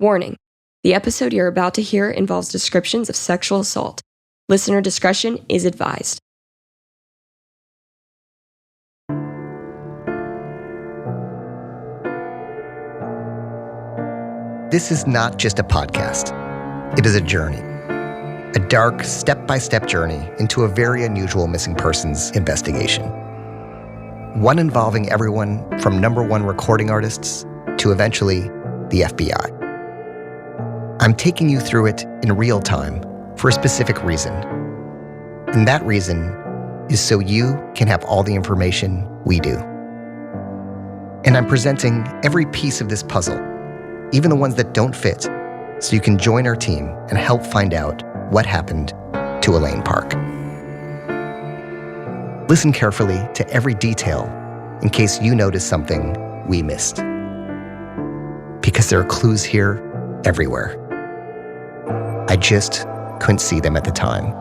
Warning: the episode you're about to hear involves descriptions of sexual assault. Listener discretion is advised. This is not just a podcast. It is a journey. A dark, step-by-step journey into a very unusual missing persons investigation. One involving everyone from #1 recording artists to eventually the FBI. I'm taking you through it in real time for a specific reason. And that reason is so you can have all the information we do. And I'm presenting every piece of this puzzle, even the ones that don't fit, so you can join our team and help find out what happened to Elaine Park. Listen carefully to every detail in case you notice something we missed. Because there are clues here everywhere. I just couldn't see them at the time.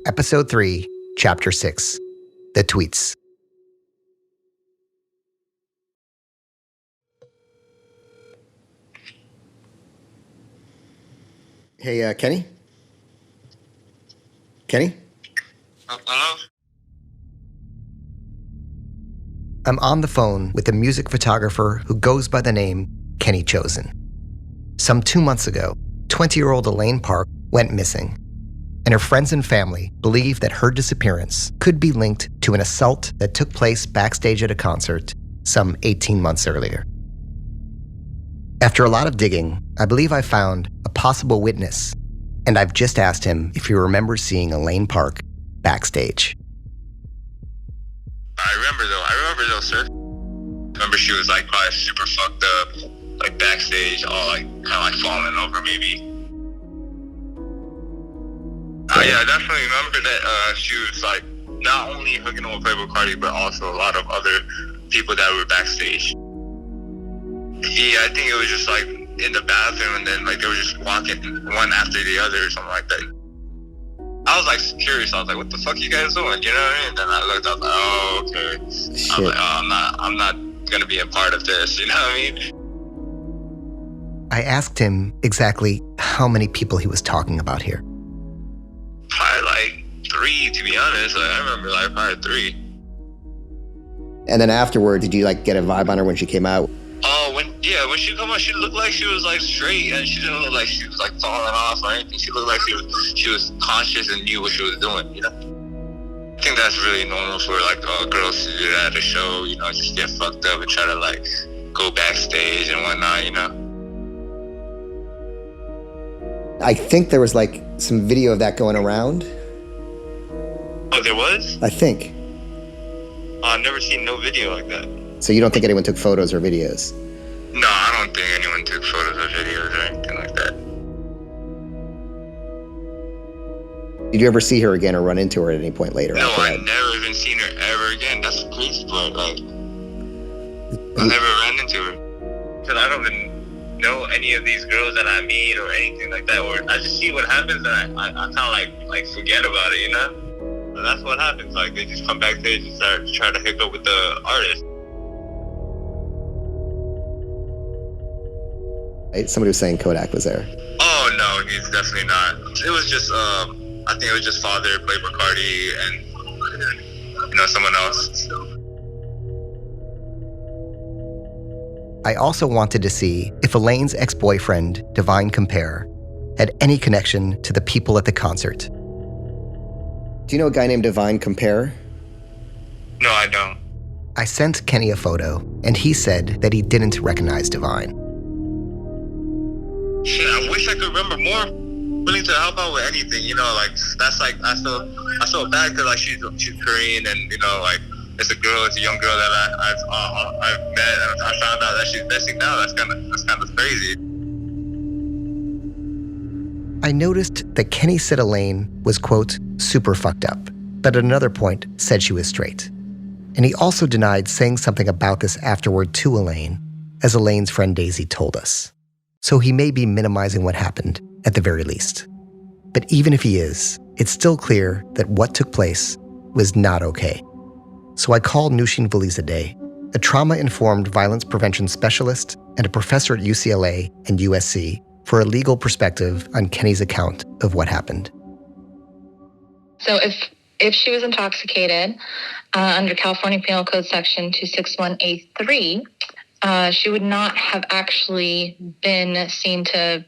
Episode 3, Chapter 6, The Tweets. Hey, Kenny? Kenny? Hello? I'm on the phone with a music photographer who goes by the name Kenny Chosen. Some 2 months ago, 20-year-old Elaine Park went missing, and her friends and family believe that her disappearance could be linked to an assault that took place backstage at a concert some 18 months earlier. After a lot of digging, I believe I found a possible witness, and I've just asked him if he remembers seeing Elaine Park backstage. I remember though, sir. Remember she was like probably super fucked up, like backstage, all like kind of like falling over maybe. Yeah, I definitely remember that she was like not only hooking up with Playboy Cardi, but also a lot of other people that were backstage. Yeah, I think it was just like in the bathroom, and then like they were just walking one after the other or something like that. I was like curious. I was like, "What the fuck you guys doing?" You know what I mean? And then I looked. I was like, "Oh, okay." Shit. I was like, "Oh, I'm not gonna be a part of this." You know what I mean? I asked him exactly how many people he was talking about here. Probably like 3, to be honest. Like, I remember like probably 3. And then afterward, did you like get a vibe on her when she came out? Oh, when she come out, she looked like she was like straight, and she didn't look like she was like falling off or anything. She looked like she was conscious and knew what she was doing. You know, I think that's really normal for like girls to do that at a show. You know, just get fucked up and try to like go backstage and whatnot. You know. I think there was like some video of that going around. Oh, there was? I think. Oh, I've never seen no video like that. So you don't think anyone took photos or videos? No, I don't think anyone took photos or videos or anything like that. Did you ever see her again or run into her at any point later? No, I never even seen her ever again. That's the crazy part. Like, I never ran into her. Because I don't even know any of these girls that I meet or anything like that. Or I just see what happens and I kind of like forget about it, you know? And that's what happens. Like, they just come backstage and start trying to hook up with the artist. Somebody was saying Kodak was there. Oh, no, he's definitely not. It was just, I think it was just Father, Playboy Cardi, and, you know, someone else. I also wanted to see if Elaine's ex-boyfriend, Divine Compare, had any connection to the people at the concert. Do you know a guy named Divine Compare? No, I don't. I sent Kenny a photo, and he said that he didn't recognize Divine. Shit, I wish I could remember more. Willing to help out with anything, you know, like, that's like, I feel bad because like she's Korean, and you know, like, it's a young girl that I've met, and I found out that she's missing now. That's kind of crazy. I noticed that Kenny said Elaine was, quote, super fucked up, but at another point said she was straight. And he also denied saying something about this afterward to Elaine, as Elaine's friend Daisy told us. So he may be minimizing what happened, at the very least. But even if he is, it's still clear that what took place was not okay. So I called Nushin Vulizadeh, a trauma-informed violence prevention specialist and a professor at UCLA and USC, for a legal perspective on Kenny's account of what happened. So if she was intoxicated under California Penal Code Section 261A3, she would not have actually been seen to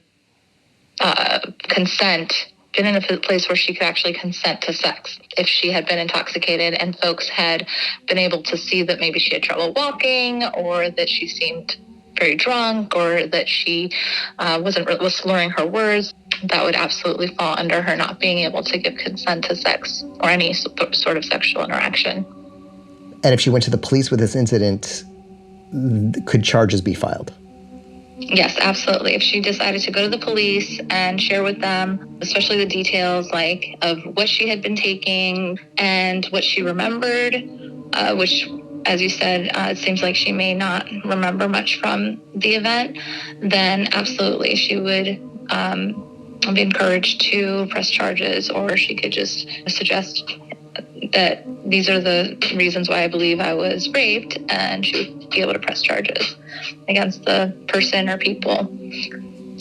been in a place where she could actually consent to sex if she had been intoxicated and folks had been able to see that maybe she had trouble walking or that she seemed very drunk or that she was slurring her words. That would absolutely fall under her not being able to give consent to sex or any sort of sexual interaction. And if she went to the police with this incident, could charges be filed? Yes, absolutely. If she decided to go to the police and share with them, especially the details like of what she had been taking and what she remembered, which, as you said, it seems like she may not remember much from the event, then absolutely she would be encouraged to press charges, or she could just suggest that these are the reasons why I believe I was raped, and she would be able to press charges against the person or people.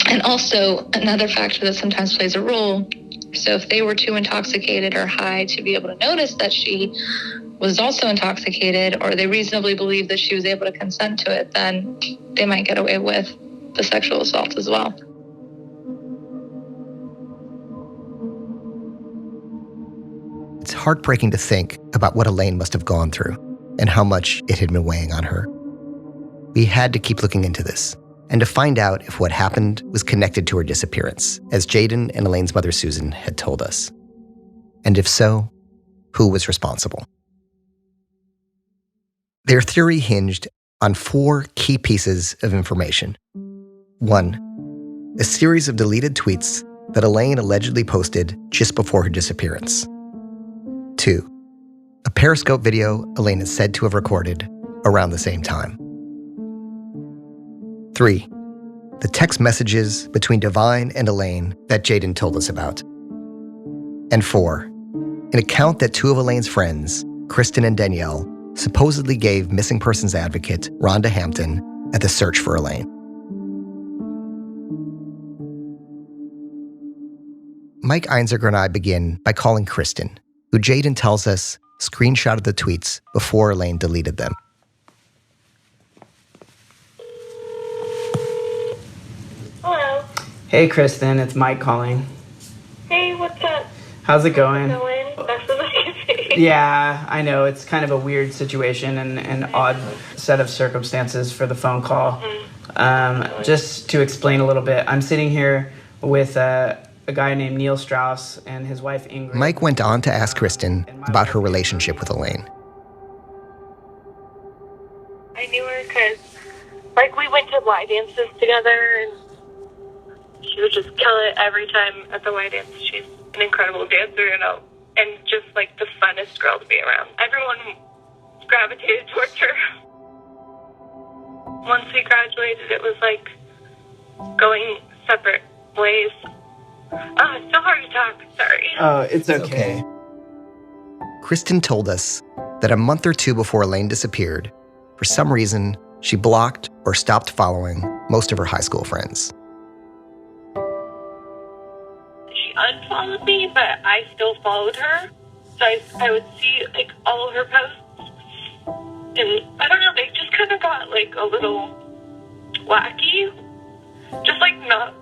And also, another factor that sometimes plays a role, so if they were too intoxicated or high to be able to notice that she was also intoxicated, or they reasonably believe that she was able to consent to it, then they might get away with the sexual assault as well. It's heartbreaking to think about what Elaine must have gone through and how much it had been weighing on her. We had to keep looking into this and to find out if what happened was connected to her disappearance, as Jaden and Elaine's mother Susan had told us. And if so, who was responsible? Their theory hinged on 4 key pieces of information. 1, a series of deleted tweets that Elaine allegedly posted just before her disappearance. 2, a Periscope video Elaine is said to have recorded around the same time. 3, the text messages between Divine and Elaine that Jaden told us about. And 4, an account that 2 of Elaine's friends, Kristen and Danielle, supposedly gave missing persons advocate Rhonda Hampton at the search for Elaine. Mike Einziger and I begin by calling Kristen, who Jaden tells us screenshotted the tweets before Elaine deleted them. Hello. Hey, Kristen, it's Mike calling. Hey, what's up? How's it going? That's what I can say. Yeah, I know. It's kind of a weird situation and an odd set of circumstances for the phone call. Just to explain a little bit, I'm sitting here with a guy named Neil Strauss and his wife Ingrid. Mike went on to ask Kristen about her relationship with Elaine. I knew her because, we went to Y dances together, and she would just kill it every time at the Y dance. She's an incredible dancer, and just, the funnest girl to be around. Everyone gravitated towards her. Once we graduated, it was going separate ways. Oh, it's so hard to talk. Sorry. Oh, it's okay. Kristen told us that a month or 2 before Elaine disappeared, for some reason, she blocked or stopped following most of her high school friends. She unfollowed me, but I still followed her. So I would see, all of her posts. And I don't know, they just kind of got, a little wacky. Just, not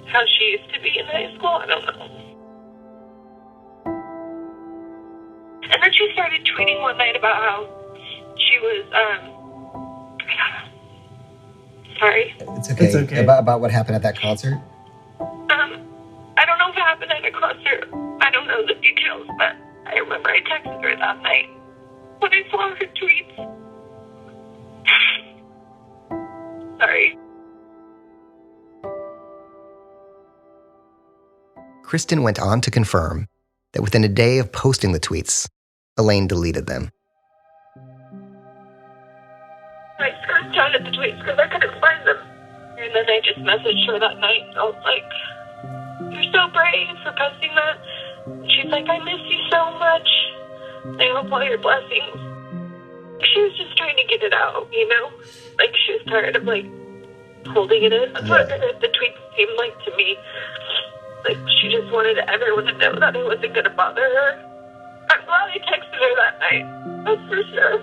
how she used to be in high school. I don't know. And then she started tweeting one night about how she was, sorry. It's okay. About what happened at that concert? I don't know if it happened at a concert. I don't know the details, but I remember I texted her that night when I saw her tweets. Sorry. Kristen went on to confirm that within a day of posting the tweets, Elaine deleted them. I screenshotted the tweets because I couldn't find them. And then I just messaged her that night. I was like, "You're so brave for posting that." She's like, "I miss you so much. I hope all your blessings." She was just trying to get it out, you know? Like, she was tired of, like, holding it in. That's what the tweets seemed like to me. Like, she just wanted everyone to know that I wasn't going to bother her. I'm glad I texted her that night. That's for sure.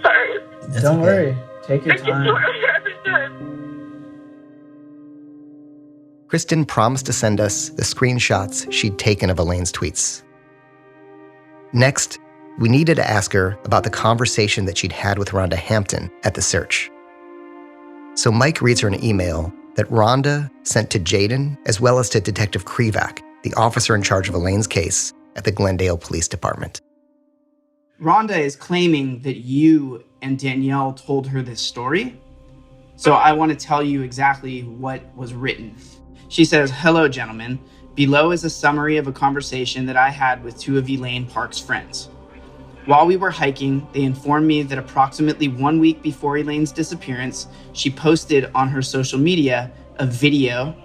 Sorry. Don't worry. Take your I just time. want her every time. Kristen promised to send us the screenshots she'd taken of Elaine's tweets. Next, we needed to ask her about the conversation that she'd had with Rhonda Hampton at the search. So Mike reads her an email that Rhonda sent to Jaden as well as to Detective Krivak, the officer in charge of Elaine's case at the Glendale Police Department. Rhonda is claiming that you and Danielle told her this story. So I want to tell you exactly what was written. She says, "Hello, gentlemen. Below is a summary of a conversation that I had with two of Elaine Park's friends. While we were hiking, they informed me that approximately 1 week before Elaine's disappearance, she posted on her social media a video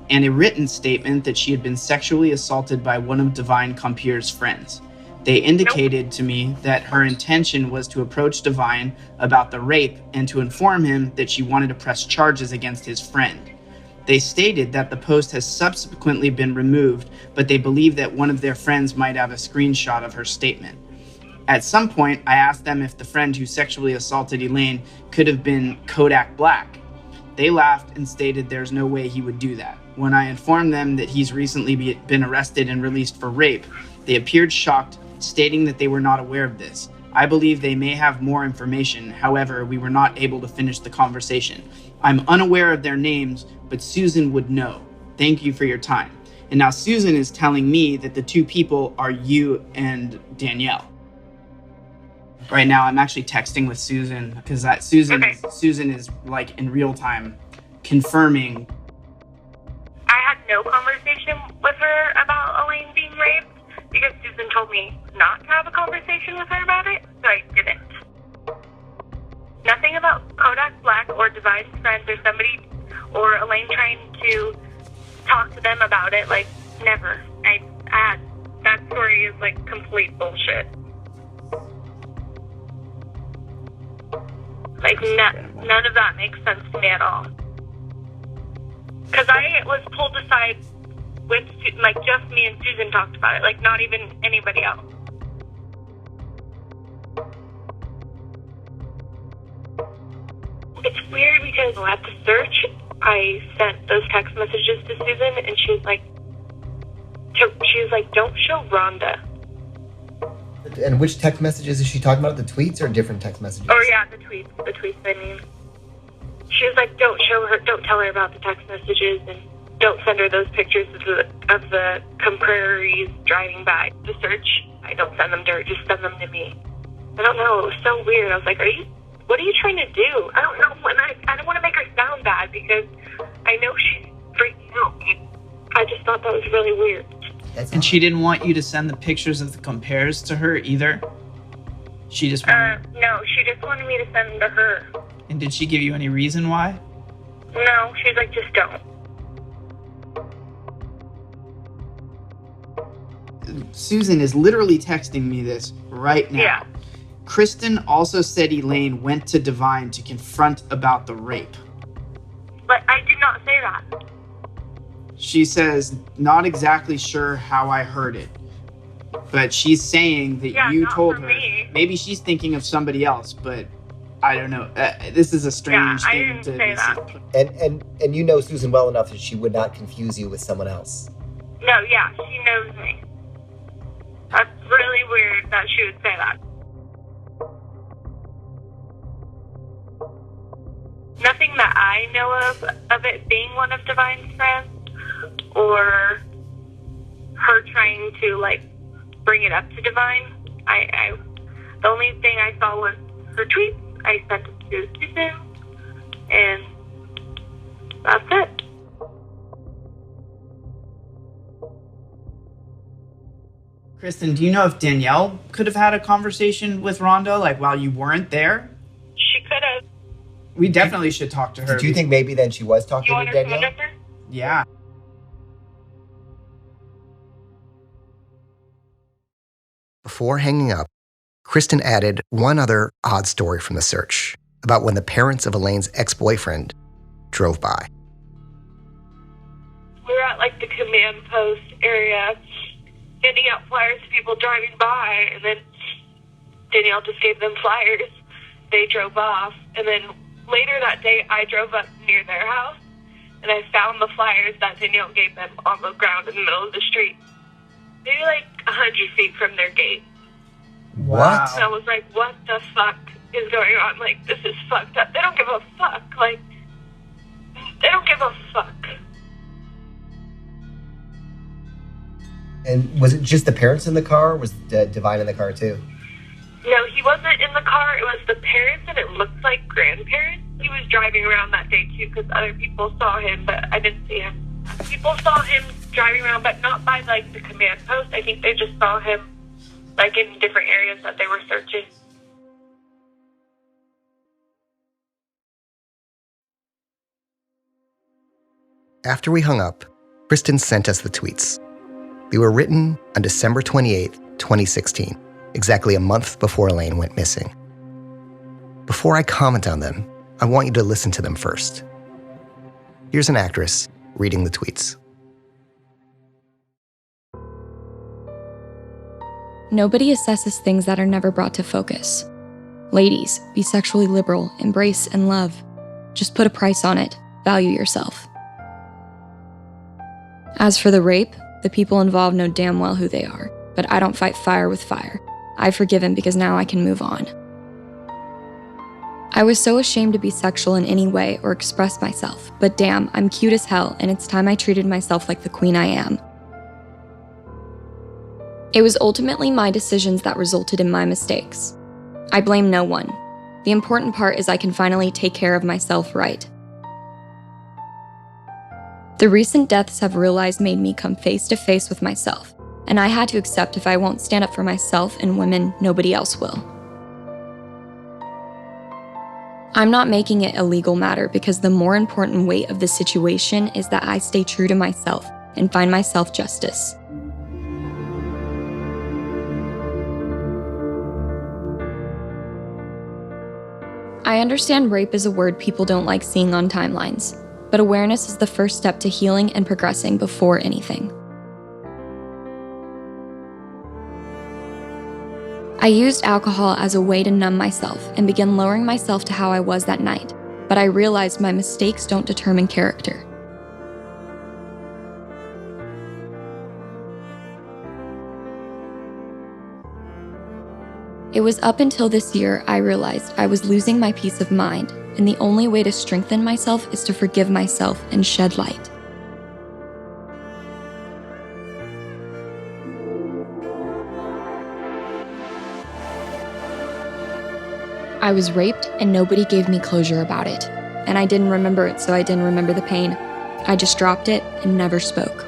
and a written statement that she had been sexually assaulted by one of Divine Compier's friends. They indicated to me that her intention was to approach Divine about the rape and to inform him that she wanted to press charges against his friend. They stated that the post has subsequently been removed, but they believe that one of their friends might have a screenshot of her statement. At some point, I asked them if the friend who sexually assaulted Elaine could have been Kodak Black. They laughed and stated there's no way he would do that. When I informed them that he's recently been arrested and released for rape, they appeared shocked, stating that they were not aware of this. I believe they may have more information. However, we were not able to finish the conversation. I'm unaware of their names, but Susan would know. Thank you for your time." And now Susan is telling me that the two people are you and Danielle. Right now, I'm actually texting with Susan because Susan is like in real time confirming. I had no conversation with her about Elaine being raped because Susan told me not to have a conversation with her about it, so I didn't. Nothing about Kodak Black or Divine's friends or somebody or Elaine trying to talk to them about it. Like, never. That story is like complete bullshit. Like, none of that makes sense to me at all. Because I was pulled aside with, like, just me and Susan talked about it. Like, not even anybody else. It's weird because at the search, I sent those text messages to Susan, and she was like, "Don't show Rhonda." And which text messages is she talking about? The tweets or different text messages? Oh yeah, the tweets, I mean. She was like, "Don't show her, don't tell her about the text messages, and don't send her those pictures of the Comprairies driving by the search. I don't send them to her, just send them to me." I don't know, it was so weird. I was like, what are you trying to do? I don't know, and I don't want to make her sound bad because I know she's freaking out. I just thought that was really weird. And she didn't want you to send the pictures of the compares to her either? She just wanted... No, she just wanted me to send them to her. And did she give you any reason why? No, she's like, just don't. Susan is literally texting me this right now. Yeah. Kristen also said Elaine went to Divine to confront about the rape. But I did not say that. She says, not exactly sure how I heard it, but she's saying that you told her. Me. Maybe she's thinking of somebody else, but I don't know. This is a strange I thing didn't to say that. And you know Susan well enough that she would not confuse you with someone else. No, yeah, she knows me. That's really weird that she would say that. Nothing that I know of it being one of Divine's friends, or her trying to, like, bring it up to Divine. The only thing I saw was her tweets. I sent it to Susan, and that's it. Kristen, do you know if Danielle could have had a conversation with Rhonda, like, while you weren't there? She could have. We definitely should talk to her. Do you think maybe then she was talking You to want her phone Danielle? number? Yeah. Before hanging up, Kristen added one other odd story from the search about when the parents of Elaine's ex-boyfriend drove by. We were at like the command post area, handing out flyers to people driving by, and then Danielle just gave them flyers. They drove off, and then later that day, I drove up near their house, and I found the flyers that Danielle gave them on the ground in the middle of the street, maybe like 100 feet from their gate. What? And I was like, what the fuck is going on? Like, this is fucked up. They don't give a fuck. Like, they don't give a fuck. And was it just the parents in the car, or was Divine in the car too? No, he wasn't in the car. It was the parents, and it looked like grandparents. He was driving around that day, too, because other people saw him, but I didn't see him. People saw him driving around, but not by, like, the command post. I think they just saw him, like, in different areas that they were searching. After we hung up, Kristen sent us the tweets. They were written on December 28th, 2016, exactly a month before Elaine went missing. Before I comment on them, I want you to listen to them first. Here's an actress reading the tweets. Nobody assesses things that are never brought to focus. Ladies, be sexually liberal, embrace and love. Just put a price on it. Value yourself. As for the rape, the people involved know damn well who they are, but I don't fight fire with fire. I've forgiven because now I can move on. I was so ashamed to be sexual in any way or express myself, but damn, I'm cute as hell, and it's time I treated myself like the queen I am. It was ultimately my decisions that resulted in my mistakes. I blame no one. The important part is I can finally take care of myself right. The recent deaths have realized made me come face to face with myself, and I had to accept if I won't stand up for myself and women, nobody else will. I'm not making it a legal matter because the more important weight of the situation is that I stay true to myself and find myself justice. I understand rape is a word people don't like seeing on timelines, but awareness is the first step to healing and progressing before anything. I used alcohol as a way to numb myself and began lowering myself to how I was that night, but I realized my mistakes don't determine character. It was up until this year I realized I was losing my peace of mind, and the only way to strengthen myself is to forgive myself and shed light. I was raped and nobody gave me closure about it, and I didn't remember it, so I didn't remember the pain. I just dropped it and never spoke.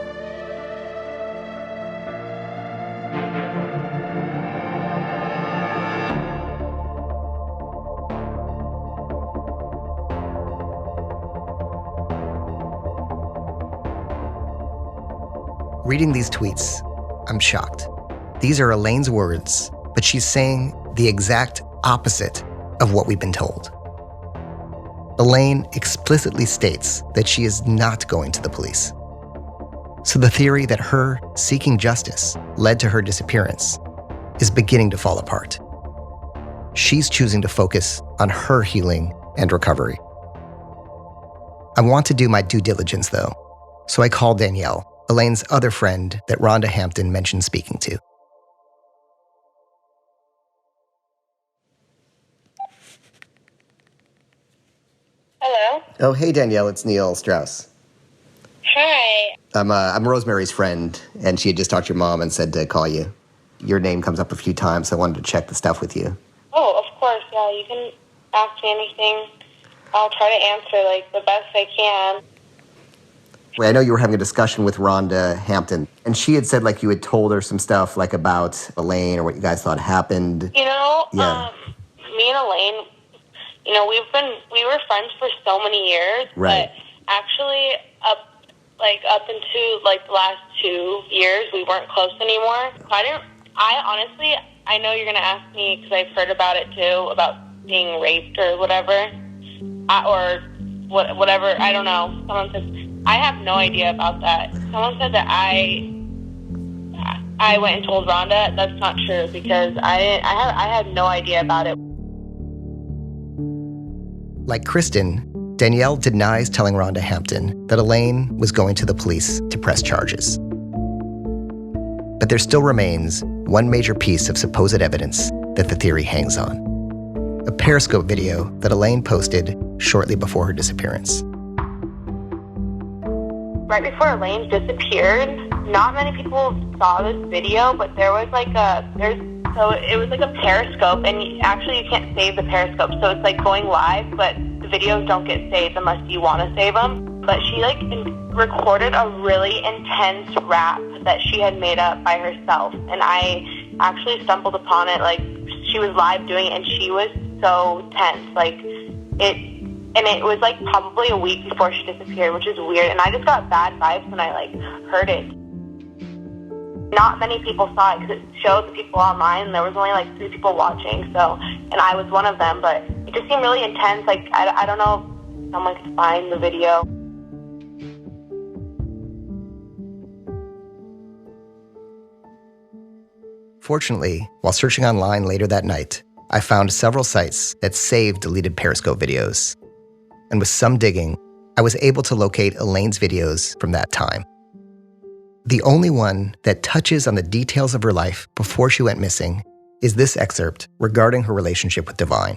Reading these tweets, I'm shocked. These are Elaine's words, but she's saying the exact opposite of what we've been told. Elaine explicitly states that she is not going to the police. So the theory that her seeking justice led to her disappearance is beginning to fall apart. She's choosing to focus on her healing and recovery. I want to do my due diligence, though, so I called Danielle, Elaine's other friend that Rhonda Hampton mentioned speaking to. Hello? Oh, hey, Danielle, it's Neil Strauss. Hi. I'm Rosemary's friend, and she had just talked to your mom and said to call you. Your name comes up a few times, so I wanted to check the stuff with you. Oh, of course, yeah. You can ask me anything. I'll try to answer, the best I can. I know you were having a discussion with Rhonda Hampton, and she had said like you had told her some stuff like about Elaine or what you guys thought happened. Me and Elaine, we were friends for so many years, right. But actually up into like the last 2 years, we weren't close anymore. I know you're going to ask me because I've heard about it too, about being raped or whatever, whatever, I don't know. Someone said, I have no idea about that. Someone said that I went and told Rhonda. That's not true because I had no idea about it. Like Kristen, Danielle denies telling Rhonda Hampton that Elaine was going to the police to press charges. But there still remains one major piece of supposed evidence that the theory hangs on: a Periscope video that Elaine posted shortly before her disappearance. Right before Elaine disappeared, not many people saw this video, but there was it was like a Periscope, and you can't save the Periscope, so it's like going live, but the videos don't get saved unless you want to save them. But she recorded a really intense rap that she had made up by herself, and I actually stumbled upon it. Like, she was live doing it, and she was so tense. And it was like probably a week before she disappeared, which is weird. And I just got bad vibes when I heard it. Not many people saw it because it showed the people online, and there was only 3 people watching. So, and I was one of them, but it just seemed really intense. I don't know if someone could find the video. Fortunately, while searching online later that night, I found several sites that saved deleted Periscope videos. And with some digging, I was able to locate Elaine's videos from that time. The only one that touches on the details of her life before she went missing is this excerpt regarding her relationship with Divine.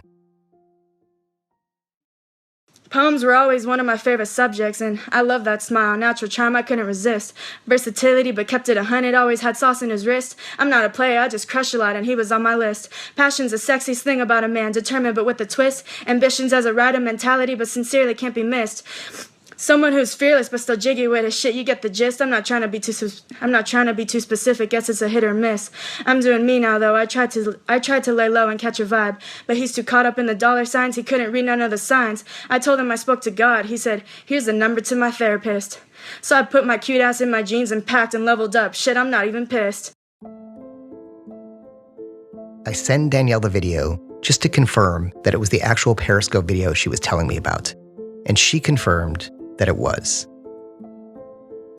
Poems were always one of my favorite subjects, and I love that smile, natural charm I couldn't resist. Versatility, but kept it 100, always had sauce in his wrist. I'm not a player, I just crush a lot, and he was on my list. Passion's the sexiest thing about a man, determined but with a twist. Ambitions as a writer, mentality, but sincerely can't be missed. Someone who's fearless but still jiggy with his shit, you get the gist. I'm not trying to be too specific, guess it's a hit or miss. I'm doing me now though, I tried to lay low and catch a vibe, but he's too caught up in the dollar signs, he couldn't read none of the signs. I told him I spoke to God, he said, here's the number to my therapist. So I put my cute ass in my jeans and packed and leveled up, shit, I'm not even pissed. I send Danielle the video just to confirm that it was the actual Periscope video she was telling me about, and she confirmed that it was.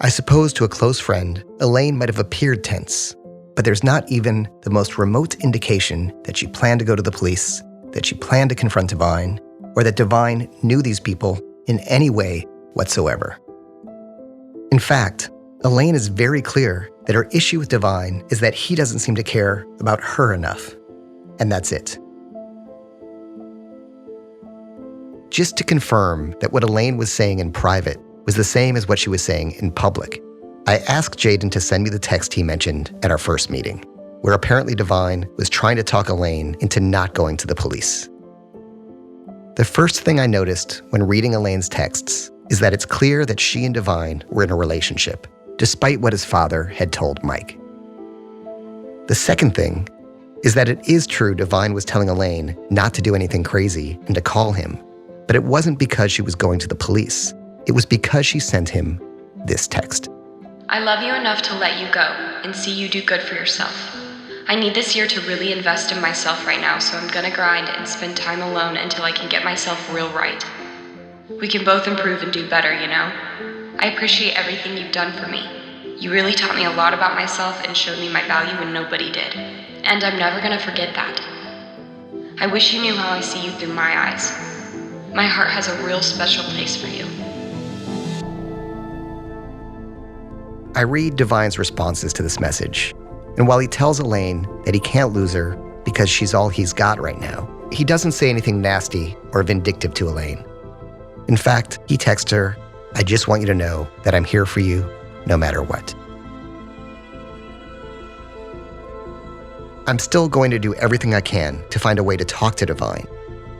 I suppose to a close friend, Elaine might have appeared tense, but there's not even the most remote indication that she planned to go to the police, that she planned to confront Divine, or that Divine knew these people in any way whatsoever. In fact, Elaine is very clear that her issue with Divine is that he doesn't seem to care about her enough, and that's it. Just to confirm that what Elaine was saying in private was the same as what she was saying in public, I asked Jaden to send me the text he mentioned at our first meeting, where apparently Divine was trying to talk Elaine into not going to the police. The first thing I noticed when reading Elaine's texts is that it's clear that she and Divine were in a relationship, despite what his father had told Mike. The second thing is that it is true Divine was telling Elaine not to do anything crazy and to call him, but it wasn't because she was going to the police. It was because she sent him this text. I love you enough to let you go and see you do good for yourself. I need this year to really invest in myself right now, so I'm gonna grind and spend time alone until I can get myself real right. We can both improve and do better, you know? I appreciate everything you've done for me. You really taught me a lot about myself and showed me my value when nobody did. And I'm never gonna forget that. I wish you knew how I see you through my eyes. My heart has a real special place for you. I read Divine's responses to this message, and while he tells Elaine that he can't lose her because she's all he's got right now, he doesn't say anything nasty or vindictive to Elaine. In fact, he texts her, "I just want you to know that I'm here for you, no matter what." I'm still going to do everything I can to find a way to talk to Divine,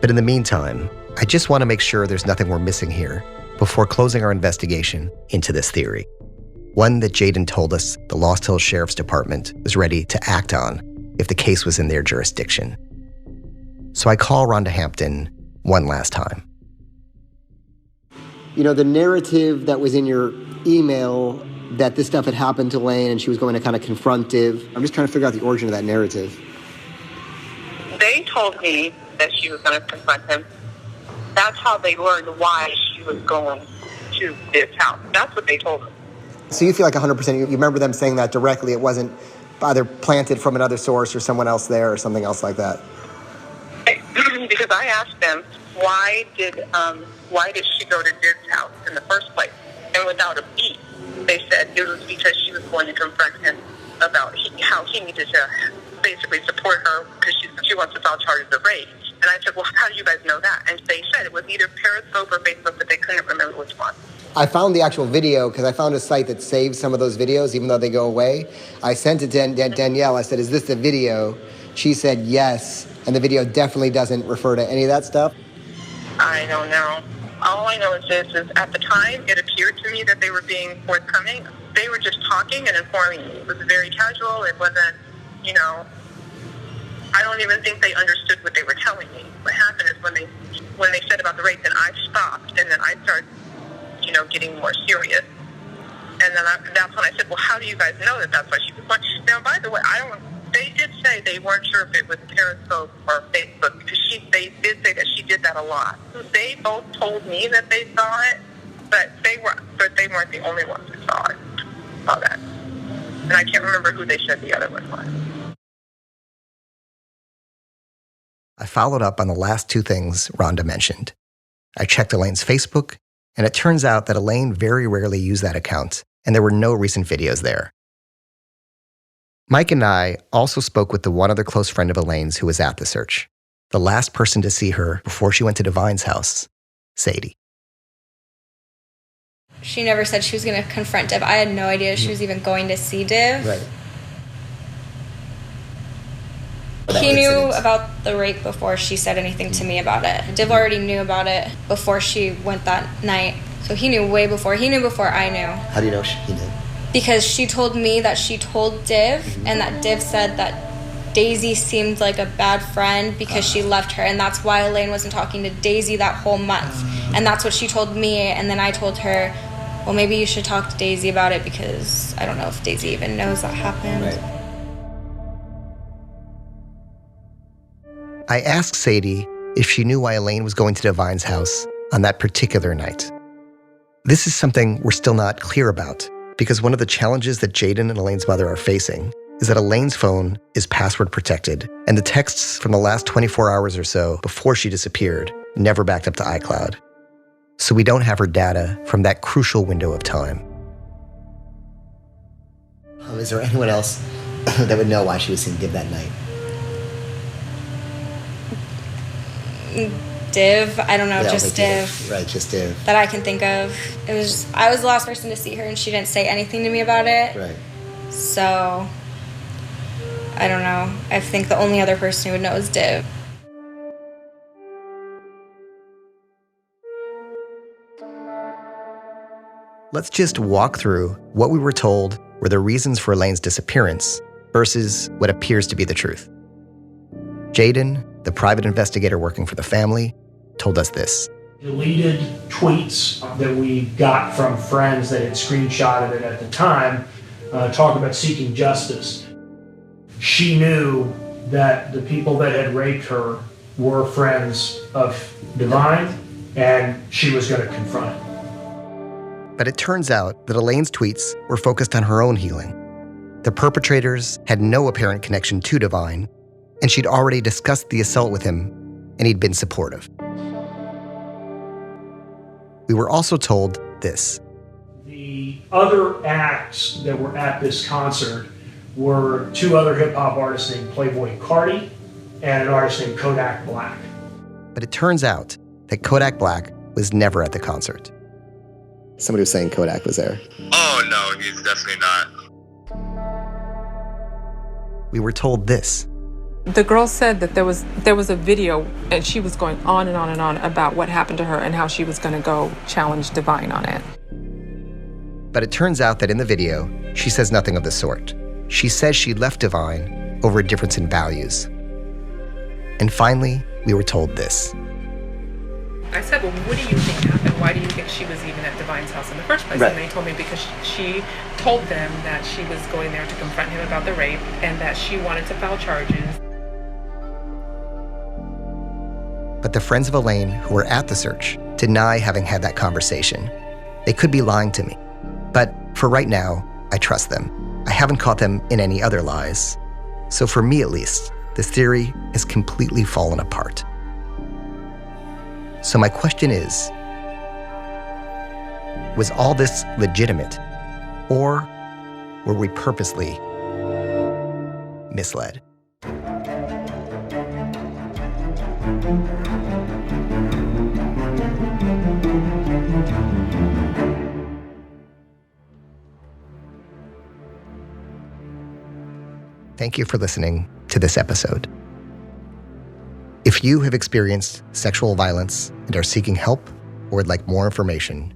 but in the meantime, I just want to make sure there's nothing we're missing here before closing our investigation into this theory. One that Jaden told us the Lost Hills Sheriff's Department was ready to act on if the case was in their jurisdiction. So I call Rhonda Hampton one last time. You know, the narrative that was in your email that this stuff had happened to Elaine and she was going to kind of confront Div. I'm just trying to figure out the origin of that narrative. They told me that she was going to confront him. That's how they learned why she was going to this house. That's what they told them. So you feel like 100%, you remember them saying that directly, it wasn't either planted from another source or someone else there or something else like that? Because I asked them, why did she go to Div's house in the first place? And without a beat, they said it was because she was going to confront him about how he needed to basically support her because she wants to file charges of rape. And I said, well, how do you guys know that? And they said it was either Periscope or Facebook, but they couldn't remember which one. I found the actual video because I found a site that saves some of those videos, even though they go away. I sent it to Danielle. I said, is this the video? She said yes, and the video definitely doesn't refer to any of that stuff. I don't know. All I know is this, is at the time, it appeared to me that they were being forthcoming. They were just talking and informing me. It was very casual. It wasn't, I don't even think they understood what they were telling me. What happened is when they said about the rape, then I stopped, and then I started, getting more serious. And then that's when I said, well, how do you guys know that that's why she was going? Now, by the way, they did say they weren't sure if it was Periscope or Facebook, because they did say that she did that a lot. They both told me that they saw it, but they weren't the only ones who saw that. And I can't remember who they said the other one was. I followed up on the last two things Rhonda mentioned. I checked Elaine's Facebook, and it turns out that Elaine very rarely used that account, and there were no recent videos there. Mike and I also spoke with the one other close friend of Elaine's who was at the search, the last person to see her before she went to Divine's house, Sadie. She never said she was going to confront Div. I had no idea she was even going to see Div. Right. He knew about the rape before she said anything to me about it. Div already knew about it before she went that night. So he knew way before. He knew before I knew. How do you know he did? Because she told me that she told Div, and that Div said that Daisy seemed like a bad friend because she left her, and that's why Elaine wasn't talking to Daisy that whole month. And that's what she told me, and then I told her, well, maybe you should talk to Daisy about it because I don't know if Daisy even knows that happened. Right. I asked Sadie if she knew why Elaine was going to Divine's house on that particular night. This is something we're still not clear about, because one of the challenges that Jaden and Elaine's mother are facing is that Elaine's phone is password protected, and the texts from the last 24 hours or so before she disappeared never backed up to iCloud. So we don't have her data from that crucial window of time. Is there anyone else that would know why she was seeing Div that night? Div, I don't know, just Div. Right, just Div. That I can think of. I was the last person to see her, and she didn't say anything to me about it. Right. So, I don't know. I think the only other person who would know is Div. Let's just walk through what we were told were the reasons for Elaine's disappearance versus what appears to be the truth. Jaden, the private investigator working for the family, told us this. Deleted tweets that we got from friends that had screenshotted it at the time talk about seeking justice. She knew that the people that had raped her were friends of Divine, and she was going to confront it. But it turns out that Elaine's tweets were focused on her own healing. The perpetrators had no apparent connection to Divine, and she'd already discussed the assault with him, and he'd been supportive. We were also told this. The other acts that were at this concert were two other hip-hop artists named Playboy Carti and an artist named Kodak Black. But it turns out that Kodak Black was never at the concert. Somebody was saying Kodak was there. Oh, no, he's definitely not. We were told this. The girl said that there was a video, and she was going on and on and on about what happened to her and how she was going to go challenge Divine on it. But it turns out that in the video, she says nothing of the sort. She says she left Divine over a difference in values. And finally, we were told this. I said, well, what do you think happened? Why do you think she was even at Divine's house in the first place? Right. And they told me because she told them that she was going there to confront him about the rape and that she wanted to file charges. But the friends of Elaine who were at the search deny having had that conversation. They could be lying to me. But for right now, I trust them. I haven't caught them in any other lies. So for me at least, this theory has completely fallen apart. So my question is, was all this legitimate, or were we purposely misled? Thank you for listening to this episode. If you have experienced sexual violence and are seeking help or would like more information,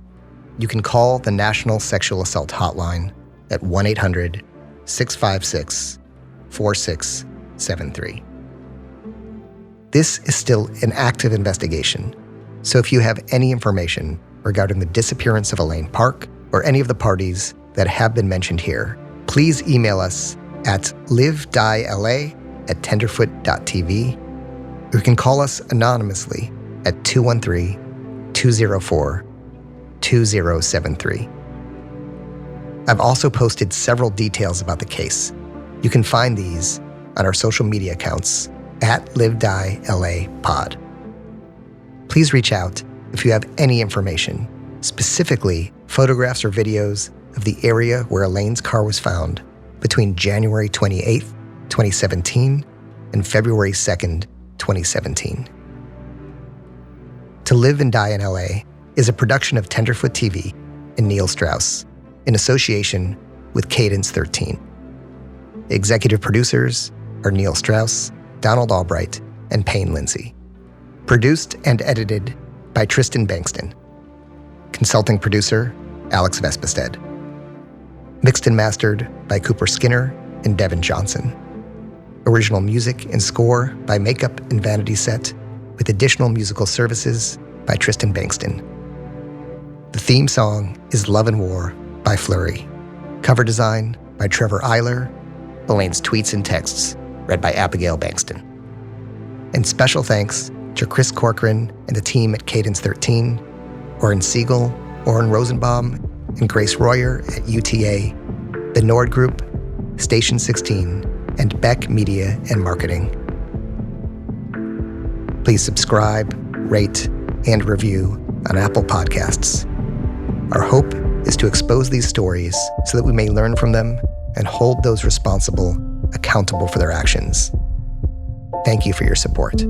you can call the National Sexual Assault Hotline at 1-800-656-4673. This is still an active investigation, so if you have any information regarding the disappearance of Elaine Park or any of the parties that have been mentioned here, please email us at livediela@tenderfoot.tv. You can call us anonymously at 213-204-2073. I've also posted several details about the case. You can find these on our social media accounts at livedielapod. Please reach out if you have any information, specifically photographs or videos of the area where Elaine's car was found between January 28th, 2017 and February 2nd, 2017. To Live and Die in LA is a production of Tenderfoot TV and Neil Strauss in association with Cadence 13. Executive producers are Neil Strauss, Donald Albright, and Payne Lindsay. Produced and edited by Tristan Bankston. Consulting producer, Alex Vespestead. Mixed and mastered by Cooper Skinner and Devin Johnson. Original music and score by Makeup and Vanity Set, with additional musical services by Tristan Bankston. The theme song is Love and War by Flurry. Cover design by Trevor Eiler. Elaine's tweets and texts read by Abigail Bankston. And special thanks to Chris Corcoran and the team at Cadence 13, Oren Siegel, Oren Rosenbaum, and Grace Royer at UTA, the Nord Group, Station 16, and Beck Media and Marketing. Please subscribe, rate, and review on Apple Podcasts. Our hope is to expose these stories so that we may learn from them and hold those responsible accountable for their actions. Thank you for your support.